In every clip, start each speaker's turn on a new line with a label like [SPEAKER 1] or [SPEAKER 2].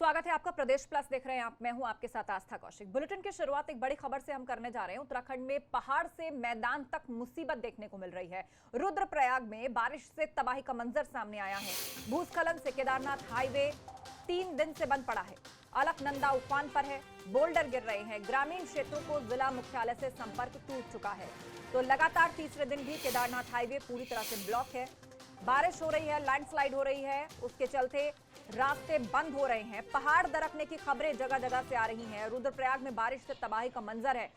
[SPEAKER 1] स्वागत है आपका। प्रदेश प्लस देख रहे हैं आप। मैं हूं आपके साथ आस्था कौशिक। बुलेटिन की शुरुआत एक बड़ी खबर से हम करने जा रहे हैं। उत्तराखंड में पहाड़ से मैदान तक मुसीबत देखने को मिल रही है। रुद्रप्रयाग में बारिश से तबाही का मंजर सामने आया है। भूस्खलन से केदारनाथ हाईवे 3 दिन से बंद पड़ा है। अलकनंदा उफान पर है, बोल्डर गिर रहे हैं। ग्रामीण क्षेत्रों को जिला मुख्यालय से संपर्क टूट चुका है। तो लगातार तीसरे दिन भी केदारनाथ हाईवे पूरी तरह से ब्लॉक है। बारिश हो रही है, लैंडस्लाइड हो रही है, उसके चलते रास्ते बंद हो रहे हैं। पहाड़ दरकने की खबरें जगह जगह से आ रही हैं। रुद्रप्रयाग में बारिश से तबाही का मंजर है।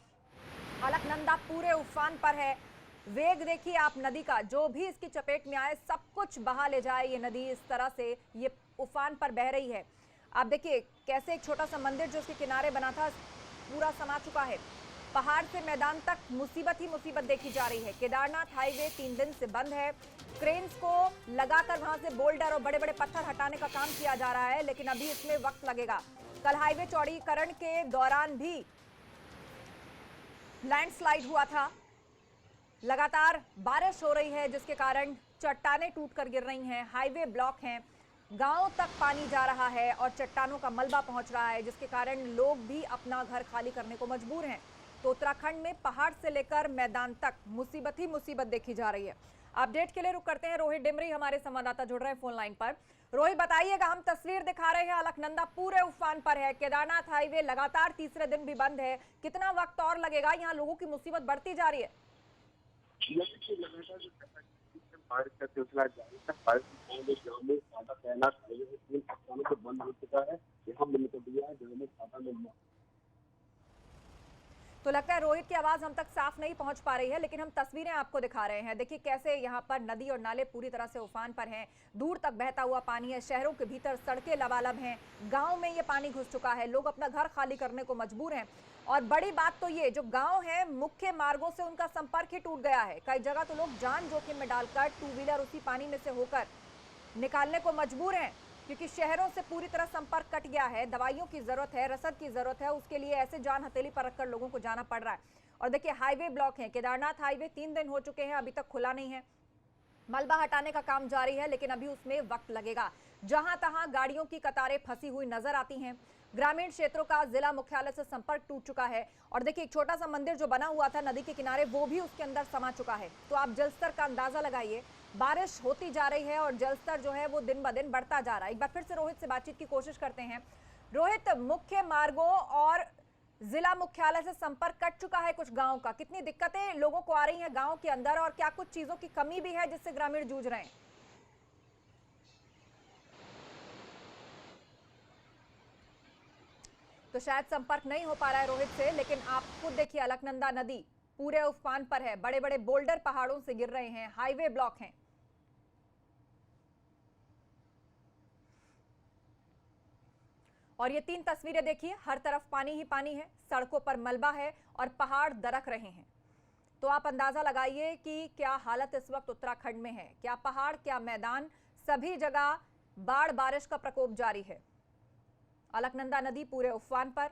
[SPEAKER 1] अलकनंदा पूरे उफान पर है। वेग देखिए आप नदी का, जो भी इसकी चपेट में आए सब कुछ बहा ले जाए। ये नदी इस तरह से ये उफान पर बह रही है। आप देखिए कैसे एक छोटा सा मंदिर जो उसके किनारे बना था पूरा समा चुका है। पहाड़ से मैदान तक मुसीबत ही मुसीबत देखी जा रही है। केदारनाथ हाईवे 3 दिन से बंद है। क्रेन्स को लगाकर वहां से बोल्डर और बड़े बड़े पत्थर हटाने का काम किया जा रहा है, लेकिन अभी इसमें वक्त लगेगा। कल हाईवे चौड़ीकरण के दौरान भी लैंडस्लाइड हुआ था। लगातार बारिश हो रही है जिसके कारण चट्टानें टूटकर गिर रही हैं। हाईवे ब्लॉक हैं, गांव तक पानी जा रहा है और चट्टानों का मलबा पहुंच रहा है, जिसके कारण लोग भी अपना घर खाली करने को मजबूर हैं। तो उत्तराखंड में पहाड़ से लेकर मैदान तक मुसीबत ही मुसीबत देखी जा रही है। अपडेट के लिए रुक करते हैं। रोहित डिमरी हमारे संवाददाता जुड़ रहे हैं फोन लाइन पर। रोहित बताइएगा, हम तस्वीर दिखा रहे हैं, अलकनंदा पूरे उफान पर है। केदारनाथ हाईवे लगातार तीसरे दिन भी बंद है। कितना वक्त और लगेगा? यहाँ लोगों की मुसीबत बढ़ती जा रही है।
[SPEAKER 2] बारिश का सिलसिला जारी है। बारिश गाँव में ज्यादा तैनात हाईवे बंद हो चुका है। यहाँ मिल दिया है गाँव में ज्यादा लोग।
[SPEAKER 1] तो लगता है रोहित की आवाज हम तक साफ नहीं पहुंच पा रही है, लेकिन हम तस्वीरें आपको दिखा रहे हैं। देखिए कैसे यहाँ पर नदी और नाले पूरी तरह से उफान पर हैं। दूर तक बहता हुआ पानी है। शहरों के भीतर सड़कें लबालब हैं। गांव में ये पानी घुस चुका है। लोग अपना घर खाली करने को मजबूर हैं। और बड़ी बात तो ये, जो गांव है मुख्य मार्गों से उनका संपर्क ही टूट गया है। कई जगह तो लोग जान जोखिम में डालकर 2 व्हीलर उसी पानी में से होकर निकालने को मजबूर हैं, क्योंकि शहरों से पूरी तरह संपर्क कट गया है। दवाइयों की जरूरत है, रसद की जरूरत है, उसके लिए ऐसे जान हथेली पर रखकर लोगों को जाना पड़ रहा है। और देखिए हाईवे ब्लॉक है। केदारनाथ हाईवे 3 दिन हो चुके हैं, अभी तक खुला नहीं है। मलबा हटाने का काम जारी है, लेकिन अभी उसमें वक्त लगेगा। जहां तहां गाड़ियों की कतारें फंसी हुई नजर आती हैं। ग्रामीण क्षेत्रों का जिला मुख्यालय से संपर्क टूट चुका है। और देखिए एक छोटा सा मंदिर जो बना हुआ था नदी के किनारे, वो भी उसके अंदर समा चुका है। तो आप जलस्तर का अंदाजा लगाइए। बारिश होती जा रही है और जलस्तर जो है वो दिन ब दिन बढ़ता जा रहा है। एक बार फिर से रोहित से बातचीत की कोशिश करते हैं। रोहित, मुख्य मार्गों और जिला मुख्यालय से संपर्क कट चुका है कुछ गांवों का। कितनी दिक्कतें लोगों को आ रही हैं गांव के अंदर, और क्या कुछ चीजों की कमी भी है जिससे ग्रामीण जूझ रहे हैं? तो शायद संपर्क नहीं हो पा रहा है रोहित से, लेकिन आप खुद देखिए अलकनंदा नदी पूरे उफान पर है। बड़े बड़े बोल्डर पहाड़ों से गिर रहे हैं। हाईवे ब्लॉक हैं। और ये 3 तस्वीरें देखिए, हर तरफ पानी ही पानी है। सड़कों पर मलबा है और पहाड़ दरक रहे हैं। तो आप अंदाजा लगाइए कि क्या हालत इस वक्त उत्तराखंड में है। क्या पहाड़, क्या मैदान, सभी जगह बाढ़ बारिश का प्रकोप जारी है। अलकनंदा नदी पूरे उफान पर।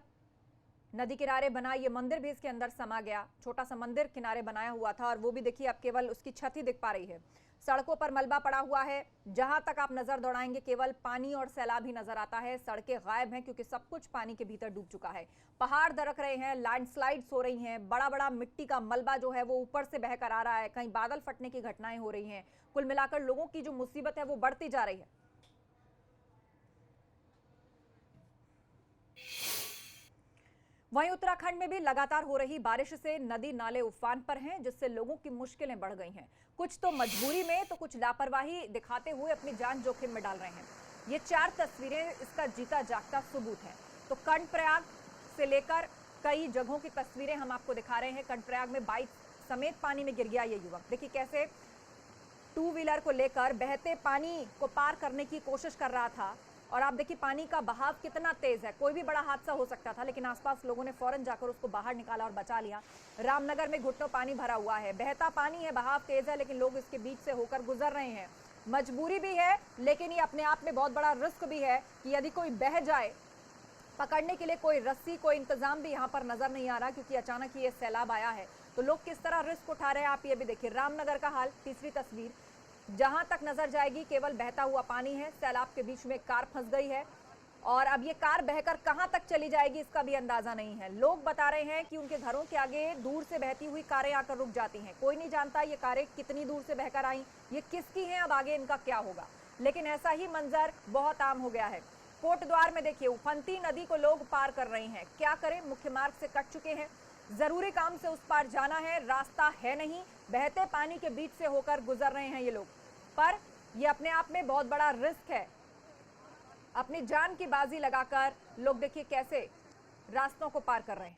[SPEAKER 1] नदी किनारे बना ये मंदिर भी इसके अंदर समा गया। छोटा सा मंदिर किनारे बनाया हुआ था, और वो भी देखिए अब केवल उसकी छत ही दिख पा रही है। सड़कों पर मलबा पड़ा हुआ है। जहां तक आप नजर दौड़ाएंगे केवल पानी और सैलाब ही नजर आता है। सड़कें गायब हैं क्योंकि सब कुछ पानी के भीतर डूब चुका है। पहाड़ दरक रहे हैं, लैंडस्लाइड्स हो रही हैं। बड़ा बड़ा मिट्टी का मलबा जो है वो ऊपर से बहकर आ रहा है। कहीं बादल फटने की घटनाएं हो रही हैं। कुल मिलाकर लोगों की जो मुसीबत है वो बढ़ती जा रही है। वहीं उत्तराखंड में भी लगातार हो रही बारिश से नदी नाले उफान पर हैं, जिससे लोगों की मुश्किलें बढ़ गई हैं। कुछ तो मजबूरी में तो कुछ लापरवाही दिखाते हुए अपनी जान जोखिम में डाल रहे हैं। ये 4 तस्वीरें इसका जीता जागता सबूत है। तो कर्णप्रयाग से लेकर कई जगहों की तस्वीरें हम आपको दिखा रहे हैं। कर्णप्रयाग में बाइक समेत पानी में गिर गया ये युवक। देखिए कैसे 2 व्हीलर को लेकर बहते पानी को पार करने की कोशिश कर रहा था। और आप देखिए पानी का बहाव कितना तेज है। कोई भी बड़ा हादसा हो सकता था, लेकिन आसपास लोगों ने फौरन जाकर उसको बाहर निकाला और बचा लिया। रामनगर में घुटनों पानी भरा हुआ है। बहता पानी है, बहाव तेज है, लेकिन लोग इसके बीच से होकर गुजर रहे हैं। मजबूरी भी है, लेकिन ये अपने आप में बहुत बड़ा रिस्क भी है कि यदि कोई बह जाए, पकड़ने के लिए कोई रस्सी, कोई इंतजाम भी यहाँ पर नजर नहीं आ रहा, क्योंकि अचानक ये सैलाब आया है। तो लोग किस तरह रिस्क उठा रहे हैं आप ये भी देखिए। रामनगर का हाल, तीसरी तस्वीर। जहां तक नजर जाएगी केवल बहता हुआ पानी है। सैलाब के बीच में कार फंस गई है और अब ये कार बहकर कहां तक चली जाएगी इसका भी अंदाजा नहीं है। लोग बता रहे हैं कि उनके घरों के आगे दूर से बहती हुई कारें आकर रुक जाती हैं। कोई नहीं जानता ये कारें कितनी दूर से बहकर आई, ये किसकी हैं, अब आगे इनका क्या होगा। लेकिन ऐसा ही मंजर बहुत आम हो गया है। कोटद्वार में देखिए उफनती नदी को लोग पार कर रहे हैं। क्या करें, मुख्य मार्ग से कट चुके हैं, जरूरी काम से उस पार जाना है, रास्ता है नहीं, बहते पानी के बीच से होकर गुजर रहे हैं ये लोग। पर ये अपने आप में बहुत बड़ा रिस्क है। अपनी जान की बाजी लगाकर लोग देखिए कैसे रास्तों को पार कर रहे हैं।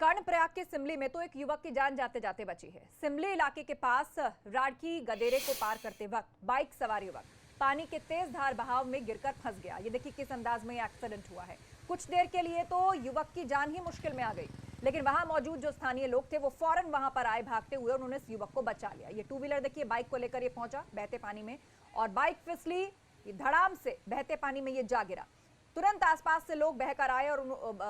[SPEAKER 1] कर्णप्रयाग के सिमली में तो एक युवक की जान जाते जाते बची है। सिमली इलाके के पास राड़की गदेरे को पार करते वक्त बाइक सवार युवक पानी के तेज धार बहाव में गिरकर फंस गया। ये देखिए किस अंदाज में ये एक्सीडेंट हुआ है। कुछ देर के लिए तो युवक की जान ही मुश्किल में आ गई, लेकिन वहां मौजूद जो स्थानीय लोग थे वो फौरन वहां पर आए भागते हुए, उन्होंने इस युवक को बचा लिया। ये टू व्हीलर देखिए बाइक को लेकर ये पहुंचा बहते पानी में और बाइक फिसली, धड़ाम से बहते पानी में ये जा गिरा। तुरंत आसपास से लोग बहकर आए और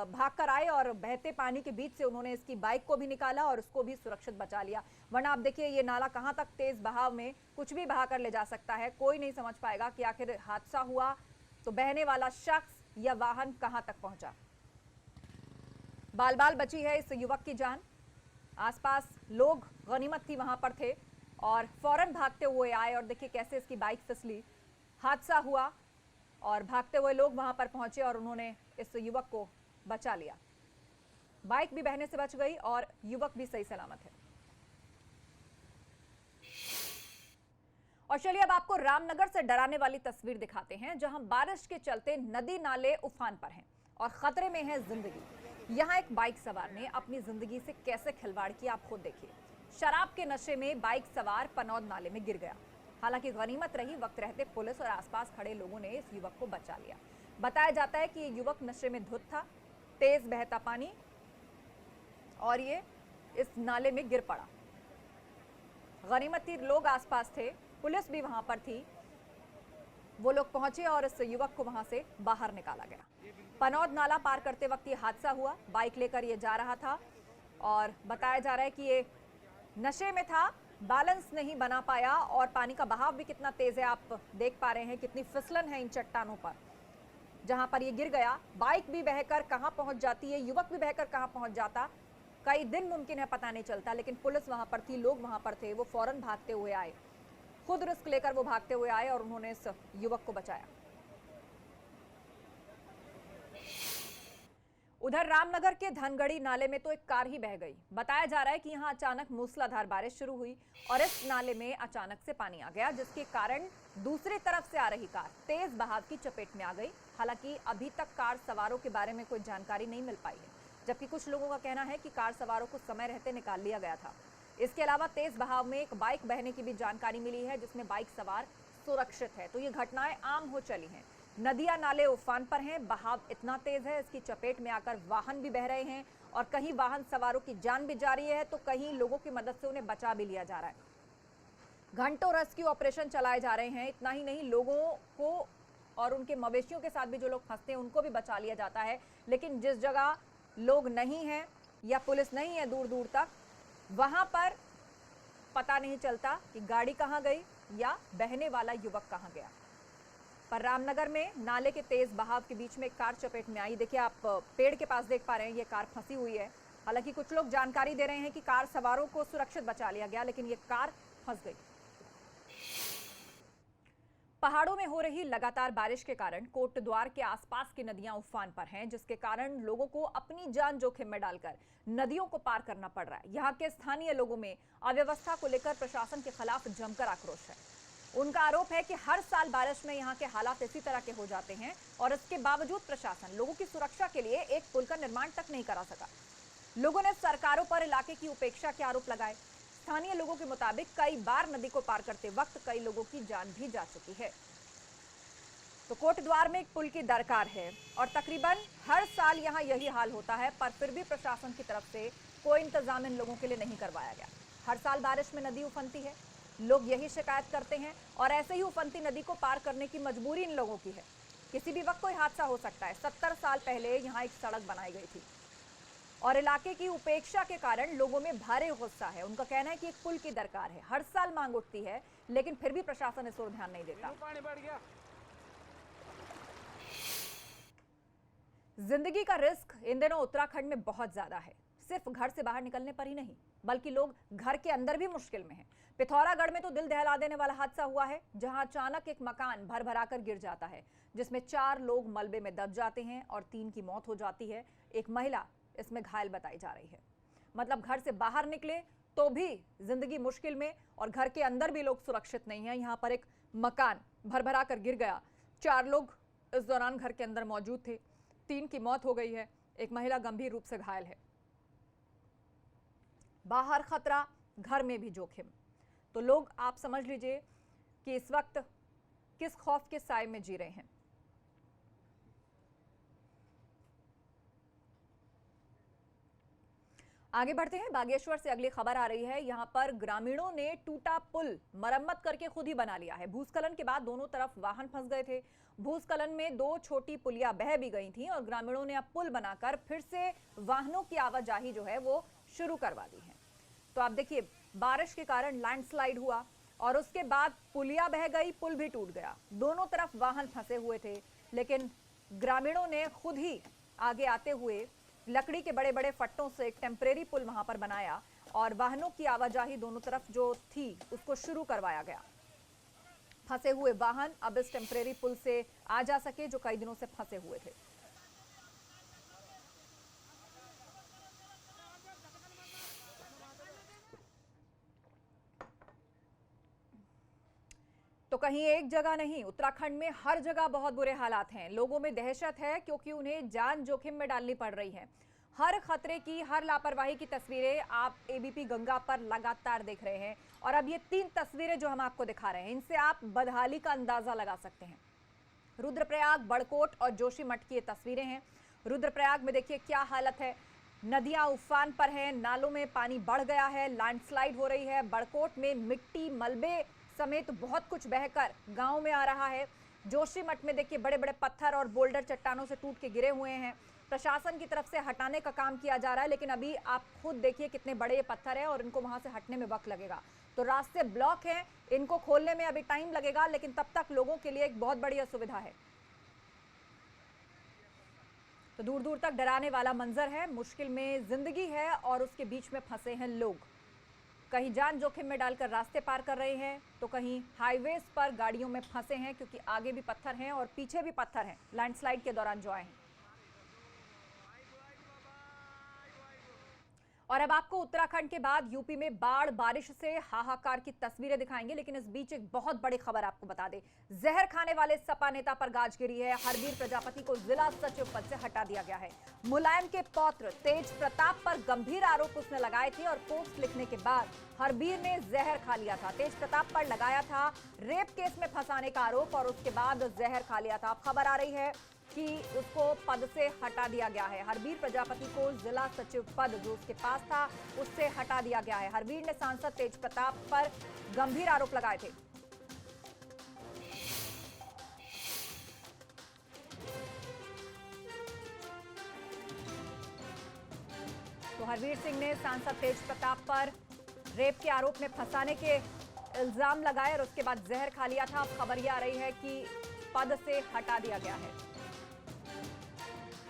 [SPEAKER 1] भागकर आए और बहते पानी के बीच से उन्होंने इसकी बाइक को भी निकाला और उसको भी सुरक्षित बचा लिया। वरना आप देखिए ये नाला कहां तक तेज बहाव में कुछ भी बहा कर ले जा सकता है। कोई नहीं समझ पाएगा कि आखिर हादसा हुआ तो बहने वाला शख्स या वाहन कहां तक पहुंचा। बाल बाल बची है इस युवक की जान। आसपास लोग गनीमत थी वहां पर थे और फौरन भागते हुए आए और देखिए कैसे इसकी बाइक फिसली, हादसा हुआ और भागते हुए लोग वहां पर पहुंचे और उन्होंने इस युवक को बचा लिया। बाइक भी बहने से बच गई और युवक भी सही सलामत है। और चलिए अब आपको रामनगर से डराने वाली तस्वीर दिखाते हैं, जहां बारिश के चलते नदी नाले उफान पर हैं और खतरे में है जिंदगी। यहां एक बाइक सवार ने अपनी जिंदगी से कैसे खिलवाड़ किया आप खुद देखिए। शराब के नशे में बाइक सवार पनौद नाले में गिर गया। हालांकि गनीमत रही, वक्त रहते पुलिस और आसपास खड़े लोगों ने इस युवक को बचा लिया। बताया जाता है कि ये युवक नशे में धुत था, तेज बहता पानी और ये इस नाले में गिर पड़ा। गनीमत थी, लोग आसपास थे, पुलिस भी वहां पर थी। वो लोग पहुंचे और इस युवक को वहां से बाहर निकाला गया। पनौद नाला पार करते वक्त ये हादसा हुआ। बाइक लेकर ये जा रहा था और बताया जा रहा है कि ये नशे में था, बैलेंस नहीं बना पाया और पानी का बहाव भी कितना तेज है आप देख पा रहे हैं, कितनी फिसलन है इन चट्टानों पर। जहां पर ये गिर गया, बाइक भी बहकर कहां पहुंच जाती है, युवक भी बहकर कहां पहुंच जाता, कई दिन मुमकिन है पता नहीं चलता। लेकिन पुलिस वहां पर थी, लोग वहां पर थे, वो फौरन भागते हुए आए, खुद रिस्क लेकर वो भागते हुए आए और उन्होंने इस युवक को बचाया। उधर रामनगर के धनगढ़ी नाले में तो एक कार ही बह गई। बताया जा रहा है कि यहां अचानक मूसलाधार बारिश शुरू हुई और इस नाले में अचानक से पानी आ गया, जिसके कारण दूसरी तरफ से आ रही कार तेज बहाव की चपेट में आ गई। हालांकि अभी तक कार सवारों के बारे में कोई जानकारी नहीं मिल पाई है, जबकि कुछ लोगों का कहना है कि कार सवारों को समय रहते निकाल लिया गया था। इसके अलावा तेज बहाव में एक बाइक बहने की भी जानकारी मिली है, जिसमें बाइक सवार सुरक्षित है। तो ये घटनाएं आम हो चली हैं। नदियां नाले उफान पर हैं, बहाव इतना तेज है, इसकी चपेट में आकर वाहन भी बह रहे हैं और कहीं वाहन सवारों की जान भी जा रही है तो कहीं लोगों की मदद से उन्हें बचा भी लिया जा रहा है। घंटों रेस्क्यू ऑपरेशन चलाए जा रहे हैं। इतना ही नहीं, लोगों को और उनके मवेशियों के साथ भी जो लोग फंसते हैं उनको भी बचा लिया जाता है। लेकिन जिस जगह लोग नहीं है या पुलिस नहीं है दूर दूर तक, वहां पर पता नहीं चलता कि गाड़ी कहां गई या बहने वाला युवक कहां गया। पर रामनगर में नाले के तेज बहाव के बीच में एक कार चपेट में आई। देखिए आप पेड़ के पास देख पा रहे हैं, ये कार फंसी हुई है। हालांकि कुछ लोग जानकारी दे रहे हैं कि कार सवारों को सुरक्षित बचा लिया गया, लेकिन ये कार फंस गई। पहाड़ों में हो रही लगातार बारिश के कारण कोटद्वार के आसपास की नदियां उफान पर हैं, जिसके कारण लोगों को अपनी जान जोखिम में डालकर नदियों को पार करना पड़ रहा है। यहाँ के स्थानीय लोगों में अव्यवस्था को लेकर प्रशासन के खिलाफ जमकर आक्रोश है। उनका आरोप है कि हर साल बारिश में यहाँ के हालात इसी तरह के हो जाते हैं और इसके बावजूद प्रशासन लोगों की सुरक्षा के लिए एक पुल का निर्माण तक नहीं करा सका। लोगों ने सरकारों पर इलाके की उपेक्षा के आरोप लगाए। स्थानीय लोगों के मुताबिक कई बार नदी को पार करते वक्त कई लोगों की जान भी जा चुकी है। तो कोटद्वार में एक पुल की दरकार है और तकरीबन हर साल यहाँ यही हाल होता है, पर फिर भी प्रशासन की तरफ से कोई इंतजाम इन लोगों के लिए नहीं करवाया गया। हर साल बारिश में नदी उफनती है, लोग यही शिकायत करते हैं और ऐसे ही उफनती नदी को पार करने की मजबूरी इन लोगों की है। किसी भी वक्त कोई हादसा हो सकता है। 70 साल पहले यहाँ एक सड़क बनाई गई थी और इलाके की उपेक्षा के कारण लोगों में भारी गुस्सा है। उनका कहना है कि एक पुल की दरकार है। हर साल मांग उठती है, लेकिन फिर भी प्रशासन इस ओर ध्यान नहीं देता। जिंदगी का रिस्क इन दिनों उत्तराखंड में बहुत ज्यादा है। सिर्फ घर से बाहर निकलने पर ही नहीं, बल्कि लोग घर के अंदर भी मुश्किल में हैं। पिथौरागढ़ में तो दिल दहला देने वाला हादसा हुआ है, जहां अचानक एक मकान भर भराकर गिर जाता है, जिसमें 4 लोग मलबे में दब जाते हैं और 3 की मौत हो जाती है। एक महिला इसमें घायल बताई जा रही है। मतलब घर से बाहर निकले तो भी जिंदगी मुश्किल में, और घर के अंदर भी लोग सुरक्षित नहीं है। यहाँ पर एक मकान भर भरा कर गिर गया, 4 लोग इस दौरान घर के अंदर मौजूद थे, 3 की मौत हो गई है, एक महिला गंभीर रूप से घायल है। बाहर खतरा, घर में भी जोखिम। तो लोग आप समझ लीजिए कि इस वक्त किस खौफ के साए में जी रहे हैं। आगे बढ़ते हैं, बागेश्वर से अगली खबर आ रही है। यहां पर ग्रामीणों ने टूटा पुल मरम्मत करके खुद ही बना लिया है। भूस्खलन के बाद दोनों तरफ वाहन फंस गए थे। भूस्खलन में 2 छोटी पुलिया बह भी गई थी और ग्रामीणों ने अब पुल बनाकर फिर से वाहनों की आवाजाही जो है वो शुरू करवा दी है। तो आप देखिए, बारिश के कारण लैंडस्लाइड हुआ और उसके बाद पुलिया बह गई, पुल भी टूट गया। दोनों तरफ वाहन फंसे हुए थे, लेकिन ग्रामीणों ने खुद ही आगे आते हुए लकड़ी के बड़े बड़े फट्टों से एक टेम्परेरी पुल वहां पर बनाया और वाहनों की आवाजाही दोनों तरफ जो थी उसको शुरू करवाया गया। फंसे हुए वाहन अब इस टेम्परेरी पुल से आ जा सके, जो कई दिनों से फंसे हुए थे। तो कहीं एक जगह नहीं, उत्तराखंड में हर जगह बहुत बुरे हालात हैं। लोगों में दहशत है क्योंकि उन्हें जान जोखिम में डालनी पड़ रही है। हर खतरे की, हर लापरवाही की तस्वीरें आप एबीपी गंगा पर लगातार देख रहे हैं। और अब ये 3 तस्वीरें जो हम आपको दिखा रहे हैं, इनसे आप बदहाली का अंदाजा लगा सकते हैं। रुद्रप्रयाग, बड़कोट और जोशीमठ की ये तस्वीरें हैं। रुद्रप्रयाग में देखिए क्या हालत है, नदियां उफान पर हैं, नालों में पानी बढ़ गया है, लैंडस्लाइड हो रही है। बड़कोट में मिट्टी, मलबे समेत बहुत कुछ बहकर गांव में आ रहा है। जोशीमठ में देखिए बड़े बड़े पत्थर और बोल्डर चट्टानों से टूट के गिरे हुए हैं। प्रशासन की तरफ से हटाने का काम किया जा रहा है, लेकिन अभी आप खुद देखिए कितने बड़े ये पत्थर हैं और इनको वहां से हटने में वक्त लगेगा। तो रास्ते ब्लॉक हैं, इनको खोलने में अभी टाइम लगेगा, लेकिन तब तक लोगों के लिए एक बहुत बड़ी असुविधा है। तो दूर दूर तक डराने वाला मंजर है, मुश्किल में जिंदगी है और उसके बीच में फंसे हैं लोग। कहीं जान जोखिम में डालकर रास्ते पार कर रहे हैं, तो कहीं हाईवेज पर गाड़ियों में फंसे हैं क्योंकि आगे भी पत्थर हैं और पीछे भी पत्थर हैं लैंडस्लाइड के दौरान जो आए हैं। और अब आपको उत्तराखंड के बाद यूपी में बाढ़ बारिश से हाहाकार की तस्वीरें दिखाएंगे, लेकिन इस बीच एक बहुत बड़ी खबर आपको बता दें। जहर खाने वाले सपा नेता पर गाज गिरी है। हरबीर प्रजापति को जिला सचिव पद से हटा दिया गया है। मुलायम के पौत्र तेज प्रताप पर गंभीर आरोप उसने लगाए थे और पोस्ट लिखने के बाद हरबीर ने जहर खा लिया था। तेज प्रताप पर लगाया था रेप केस में फंसाने का आरोप और उसके बाद जहर खा लिया था। अब खबर आ रही है कि उसको पद से हटा दिया गया है। हरबीर प्रजापति को जिला सचिव पद जो उसके पास था उससे हटा दिया गया है। हरबीर ने सांसद तेज प्रताप पर गंभीर आरोप लगाए थे। तो हरबीर सिंह ने सांसद तेज प्रताप पर रेप के आरोप में फंसाने के इल्जाम लगाए और उसके बाद जहर खा लिया था। अब खबर यह आ रही है कि पद से हटा दिया गया है।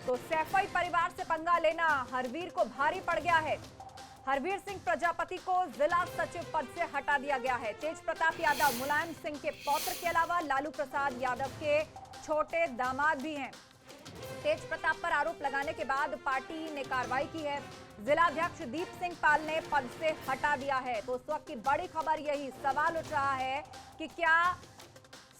[SPEAKER 1] तो सैफई परिवार से पंगा लेना हरबीर को भारी पड़ गया है। हरबीर सिंह प्रजापति को जिला सचिव पद से हटा दिया गया है। तेज प्रताप यादव मुलायम सिंह के पौत्र के अलावा लालू प्रसाद यादव के छोटे दामाद भी हैं। तेज प्रताप पर आरोप लगाने के बाद पार्टी ने कार्रवाई की है। जिलाध्यक्ष दीप सिंह पाल ने पद से हटा दिया है। तो उस वक्त की बड़ी खबर यही, सवाल उठ रहा है कि क्या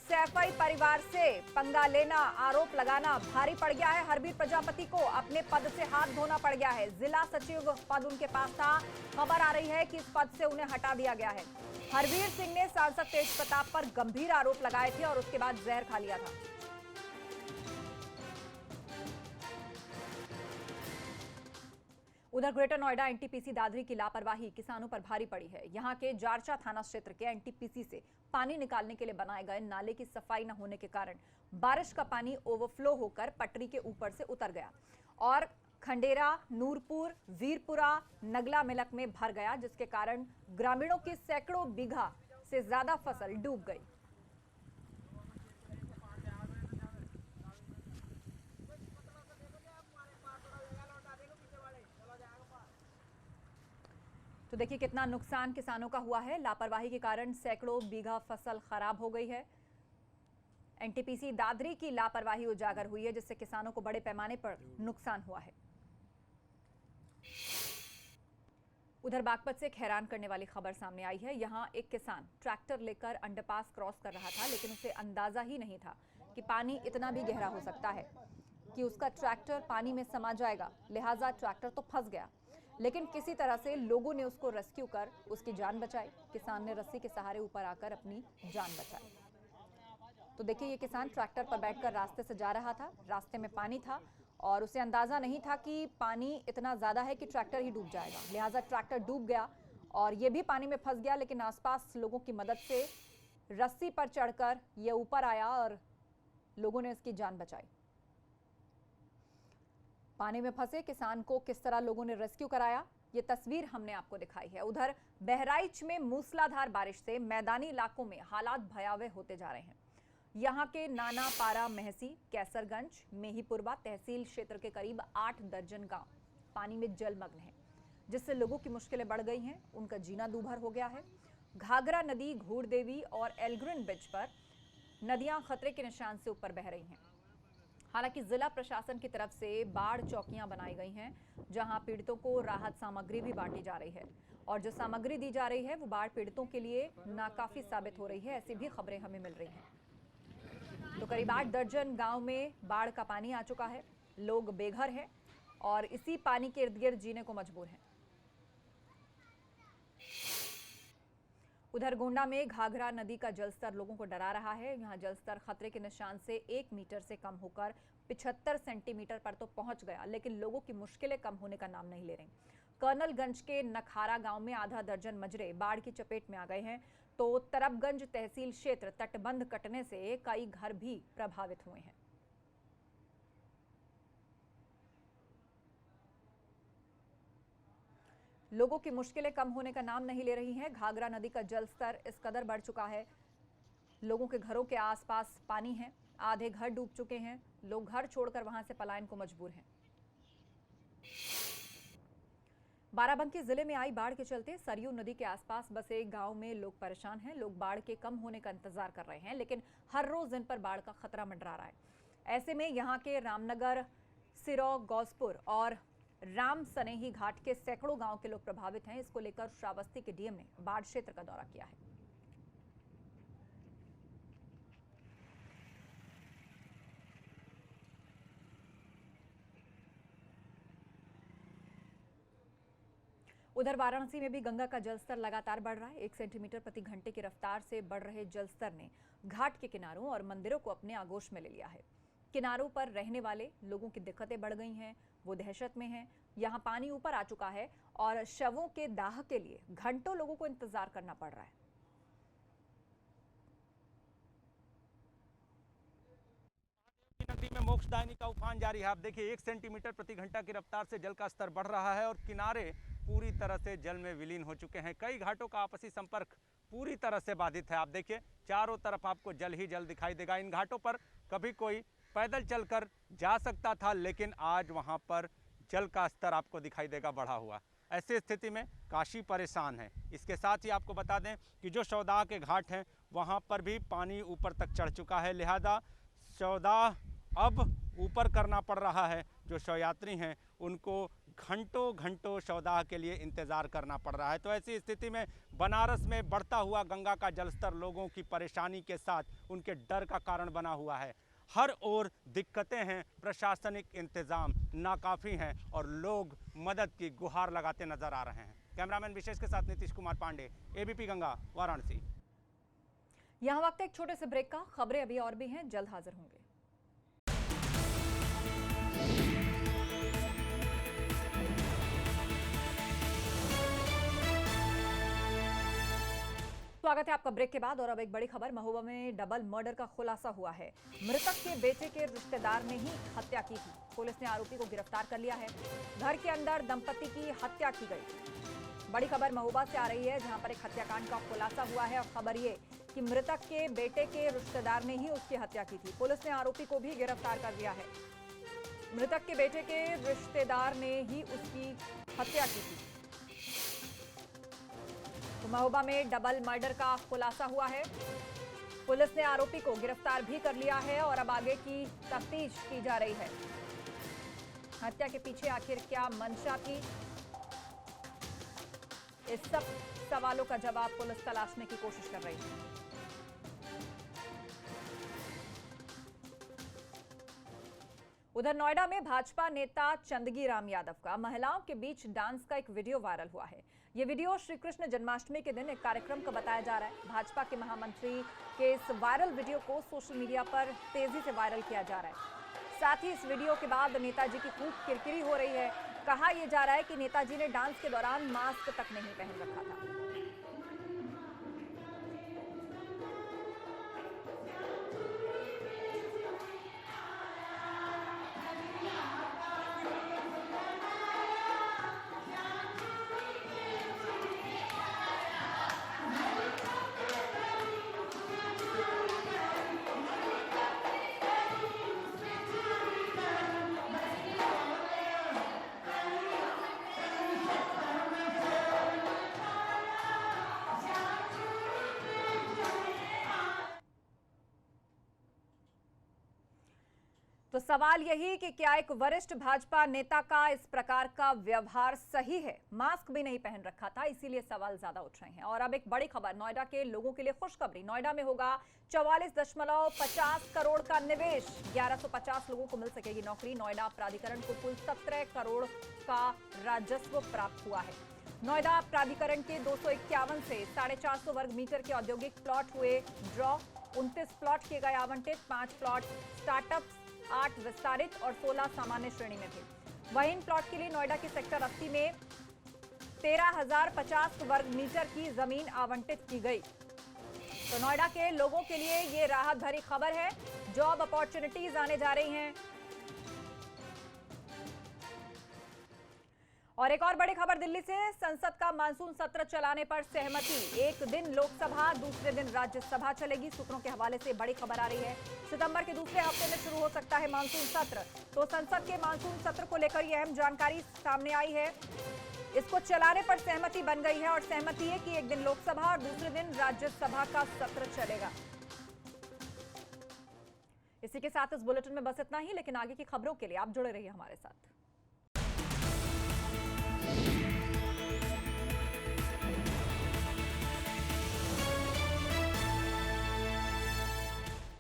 [SPEAKER 1] सैफई परिवार से पंगा लेना, आरोप लगाना भारी पड़ गया है। हरबीर प्रजापति को अपने पद से हाथ धोना पड़ गया है। जिला सचिव पद उनके पास था, खबर आ रही है कि इस पद से उन्हें हटा दिया गया है। हरबीर सिंह ने सांसद तेज प्रताप पर गंभीर आरोप लगाए थे और उसके बाद जहर खा लिया था। उधर ग्रेटर नोएडा एनटीपीसी दादरी की लापरवाही किसानों पर भारी पड़ी है। यहां के जारचा थाना क्षेत्र के एनटीपीसी से पानी निकालने के लिए बनाए गए नाले की सफाई न होने के कारण बारिश का पानी ओवरफ्लो होकर पटरी के ऊपर से उतर गया और खंडेरा, नूरपुर, वीरपुरा, नगला मिलक में भर गया, जिसके कारण ग्रामीणों की सैकड़ों बीघा से ज्यादा फसल डूब गई। तो देखिए कितना नुकसान किसानों का हुआ है। लापरवाही के कारण सैकड़ों बीघा फसल खराब हो गई है। एनटीपीसी दादरी की लापरवाही उजागर हुई है, जिससे किसानों को बड़े पैमाने पर नुकसान हुआ है। उधर बागपत से एक हैरान करने वाली खबर सामने आई है। यहां एक किसान ट्रैक्टर लेकर अंडरपास क्रॉस कर रहा था, लेकिन उसे अंदाजा ही नहीं था कि पानी इतना भी गहरा हो सकता है कि उसका ट्रैक्टर पानी में समा जाएगा। लिहाजा ट्रैक्टर तो फंस गया, लेकिन किसी तरह से लोगों ने उसको रेस्क्यू कर उसकी जान बचाई। किसान ने रस्सी के सहारे ऊपर आकर अपनी जान बचाई। तो देखिए, ये किसान ट्रैक्टर पर बैठकर रास्ते से जा रहा था। रास्ते में पानी था और उसे अंदाजा नहीं था कि पानी इतना ज्यादा है कि ट्रैक्टर ही डूब जाएगा। लिहाजा ट्रैक्टर डूब गया और ये भी पानी में फंस गया, लेकिन आसपास लोगों की मदद से रस्सी पर चढ़कर ये ऊपर आया और लोगों ने इसकी जान बचाई। पानी में फंसे किसान को किस तरह लोगों ने रेस्क्यू कराया, ये तस्वीर हमने आपको दिखाई है। उधर बहराइच में मूसलाधार बारिश से मैदानी इलाकों में हालात भयावह होते जा रहे हैं। यहाँ के नाना पारा, महसी, कैसरगंज, मेहीपुरवा तहसील क्षेत्र के करीब 8 दर्जन गांव पानी में जलमग्न हैं, जिससे लोगों की मुश्किलें बढ़ गई हैं। उनका जीना दूभर हो गया है। घाघरा नदी, घोड़देवी और एल्ग्रिन ब्रिज पर नदियां खतरे के निशान से ऊपर बह रही हैं। हालांकि जिला प्रशासन की तरफ से बाढ़ चौकियां बनाई गई हैं, जहां पीड़ितों को राहत सामग्री भी बांटी जा रही है। और जो सामग्री दी जा रही है वो बाढ़ पीड़ितों के लिए नाकाफी साबित हो रही है, ऐसी भी खबरें हमें मिल रही हैं। तो करीब 8 दर्जन गांव में बाढ़ का पानी आ चुका है। लोग बेघर हैं और इसी पानी के इर्द गिर्द जीने को मजबूर हैं। उधर गोंडा में घाघरा नदी का जलस्तर लोगों को डरा रहा है। यहां जलस्तर खतरे के निशान से 1 मीटर से कम होकर 75 सेंटीमीटर पर तो पहुंच गया, लेकिन लोगों की मुश्किलें कम होने का नाम नहीं ले रही। कर्नलगंज के नखारा गांव में आधा दर्जन मजरे बाढ़ की चपेट में आ गए हैं, तो तरबगंज तहसील क्षेत्र तटबंध कटने से कई घर भी प्रभावित हुए हैं। लोगों की मुश्किलें कम होने का नाम नहीं ले रही हैं। घाघरा नदी का जलस्तर इस कदर बढ़ चुका है, लोगों के घरों के आसपास पानी है। आधे घर डूब चुके हैं। लोग घर छोड़कर वहां से पलायन को मजबूर हैं। बाराबंकी जिले में आई बाढ़ के चलते सरयू नदी के आसपास बसे गांव में लोग परेशान हैं। लोग बाढ़ के कम होने का इंतजार कर रहे हैं, लेकिन हर रोज इन पर बाढ़ का खतरा मंडरा रहा है। ऐसे में यहां के रामनगर, सिरौ, गौसपुर और राम सनेही घाट के सैकड़ों गांव के लोग प्रभावित हैं। इसको लेकर श्रावस्ती के डीएम ने बाढ़ क्षेत्र का दौरा किया है। उधर वाराणसी में भी गंगा का जलस्तर लगातार बढ़ रहा है। 1 सेंटीमीटर प्रति घंटे की रफ्तार से बढ़ रहे जलस्तर ने घाट के किनारों और मंदिरों को अपने आगोश में ले लिया है। किनारों पर रहने वाले लोगों की दिक्कतें बढ़ गई हैं, वो दहशत में हैं। यहां पानी ऊपर आ चुका है और शवों के दाह के लिए घंटों लोगों को इंतजार करना पड़ रहा है।
[SPEAKER 3] नगरी में मोक्षदायिनी का उफान जारी है। आप देखिए 1 सेंटीमीटर प्रति घंटा की रफ्तार से जल का स्तर बढ़ रहा है और किनारे पूरी तरह से जल में विलीन हो चुके हैं। कई घाटों का आपसी संपर्क पूरी तरह से बाधित है। आप देखिए चारों तरफ आपको जल ही जल दिखाई देगा। इन घाटों पर कभी कोई पैदल चलकर जा सकता था, लेकिन आज वहां पर जल का स्तर आपको दिखाई देगा बढ़ा हुआ। ऐसी स्थिति में काशी परेशान है। इसके साथ ही आपको बता दें कि जो शवदाह के घाट हैं वहां पर भी पानी ऊपर तक चढ़ चुका है। लिहाजा शवदाह अब ऊपर करना पड़ रहा है। जो शवयात्री हैं उनको घंटों घंटों शवदाह के लिए इंतज़ार करना पड़ रहा है। तो ऐसी स्थिति में बनारस में बढ़ता हुआ गंगा का जलस्तर लोगों की परेशानी के साथ उनके डर का कारण बना हुआ है। हर ओर दिक्कतें हैं, प्रशासनिक इंतज़ाम नाकाफ़ी हैं और लोग मदद की गुहार लगाते नजर आ रहे हैं। कैमरामैन विशेष के साथ नीतीश कुमार पांडे, एबीपी गंगा, वाराणसी।
[SPEAKER 1] यहाँ वक्त एक छोटे से ब्रेक का। खबरें अभी और भी हैं, जल्द हाजिर होंगे। स्वागत है आपका ब्रेक के बाद। और अब एक बड़ी खबर, महोबा में डबल मर्डर का खुलासा हुआ है। मृतक के बेटे के रिश्तेदार ने ही हत्या की थी। पुलिस ने आरोपी को गिरफ्तार कर लिया है। घर के अंदर दंपति की हत्या की गई। बड़ी खबर महोबा से आ रही है, जहां पर एक हत्याकांड का खुलासा हुआ है। और खबर ये कि मृतक के बेटे के रिश्तेदार ने ही उसकी हत्या की थी। पुलिस ने आरोपी को भी गिरफ्तार कर लिया है। मृतक के बेटे के रिश्तेदार ने ही उसकी हत्या की थी। महोबा में डबल मर्डर का खुलासा हुआ है। पुलिस ने आरोपी को गिरफ्तार भी कर लिया है और अब आगे की तफ्तीश की जा रही है। हत्या के पीछे आखिर क्या मंशा थी, इस सब सवालों का जवाब पुलिस तलाशने की कोशिश कर रही है। उधर नोएडा में भाजपा नेता चंदगी राम यादव का महिलाओं के बीच डांस का एक वीडियो वायरल हुआ है। ये वीडियो श्री कृष्ण जन्माष्टमी के दिन एक कार्यक्रम का बताया जा रहा है। भाजपा के महामंत्री के इस वायरल वीडियो को सोशल मीडिया पर तेजी से वायरल किया जा रहा है। साथ ही इस वीडियो के बाद नेताजी की खूब किरकिरी हो रही है। कहा यह जा रहा है कि नेताजी ने डांस के दौरान मास्क तक नहीं पहन रखा था। तो सवाल यही कि क्या एक वरिष्ठ भाजपा नेता का इस प्रकार का व्यवहार सही है? मास्क भी नहीं पहन रखा था, इसीलिए सवाल ज्यादा उठ रहे हैं। और अब एक बड़ी खबर, नोएडा के लोगों के लिए खुशखबरी। नोएडा में होगा 44.50 करोड़ का निवेश। 1150 लोगों को मिल सकेगी नौकरी। नोएडा प्राधिकरण को कुल 17 करोड़ का राजस्व प्राप्त हुआ है। नोएडा प्राधिकरण के 251 से 450 वर्ग मीटर के औद्योगिक प्लॉट हुए ड्रॉ। 29 प्लॉट किए गए आवंटित। 5 प्लॉट स्टार्टअप, 8 विस्तारित और 16 सामान्य श्रेणी में थे। वहीं इन प्लॉट के लिए नोएडा के सेक्टर 80 में 13,050 वर्ग मीटर की जमीन आवंटित की गई। तो नोएडा के लोगों के लिए ये राहत भरी खबर है। जॉब अपॉर्चुनिटीज आने जा रही हैं। और एक और बड़ी खबर दिल्ली से, संसद का मानसून सत्र चलाने पर सहमति। एक दिन लोकसभा, दूसरे दिन राज्यसभा चलेगी। सूत्रों के हवाले से बड़ी खबर आ रही है। सितंबर के दूसरे हफ्ते में शुरू हो सकता है मानसून सत्र। तो संसद के मानसून सत्र को लेकर यह अहम जानकारी सामने आई है। इसको चलाने पर सहमति बन गई है और सहमति है कि एक दिन लोकसभा और दूसरे दिन राज्यसभा का सत्र चलेगा। इसी के साथ इस बुलेटिन में बस इतना ही, लेकिन आगे की खबरों के लिए आप जुड़े रहिए हमारे साथ।